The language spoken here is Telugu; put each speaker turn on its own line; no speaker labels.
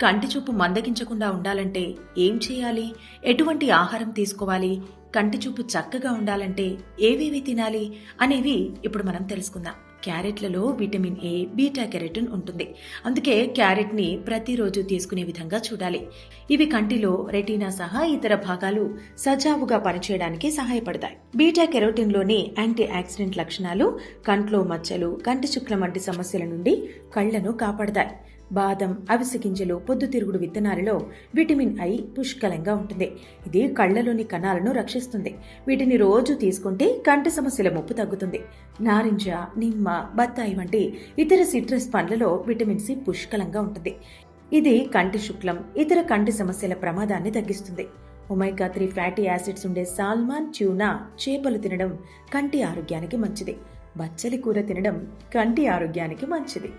కంటి చూపు మందగించకుండా ఉండాలంటే ఏం చేయాలి? ఎటువంటి ఆహారం తీసుకోవాలి? కంటి చూపు చక్కగా ఉండాలంటే ఏవేవి తినాలి? అనేవి ఇప్పుడు మనం తెలుసుకుందాం. క్యారెట్లలో విటమిన్ ఏ, బీటా కెరటిన్ ఉంటుంది. అందుకే క్యారెట్ని ప్రతిరోజు తీసుకునే విధంగా చూడాలి. ఇవి కంటిలో రెటీనా సహా ఇతర భాగాలు సజావుగా పనిచేయడానికి సహాయపడతాయి. బీటా కెరోటిన్లోని యాంటీ ఆక్సిడెంట్ లక్షణాలు కంట్లో మచ్చలు, కంటి చుక్కల వంటి సమస్యల నుండి కళ్లను కాపాడతాయి. బాదం, అవిసె గింజలు, పొద్దుతిరుగుడు విత్తనాలలో విటమిన్ ఐ పుష్కలంగా ఉంటుంది. ఇది కళ్లలోని కణాలను రక్షిస్తుంది. వీటిని రోజు తీసుకుంటే కంటి సమస్యల ముప్పు తగ్గుతుంది. నారింజ, నిమ్మ, బత్తాయి వంటి ఇతర సిట్రస్ పండ్లలో విటమిన్ సి పుష్కలంగా ఉంటుంది. ఇది కంటి శుక్లం, ఇతర కంటి సమస్యల ప్రమాదాన్ని తగ్గిస్తుంది. ఒమేగా 3 ఫ్యాటీ యాసిడ్స్ ఉండే సాల్మాన్, ట్యూనా చేపలు తినడం కంటి ఆరోగ్యానికి మంచిది. బచ్చలి కూర తినడం కంటి ఆరోగ్యానికి మంచిది.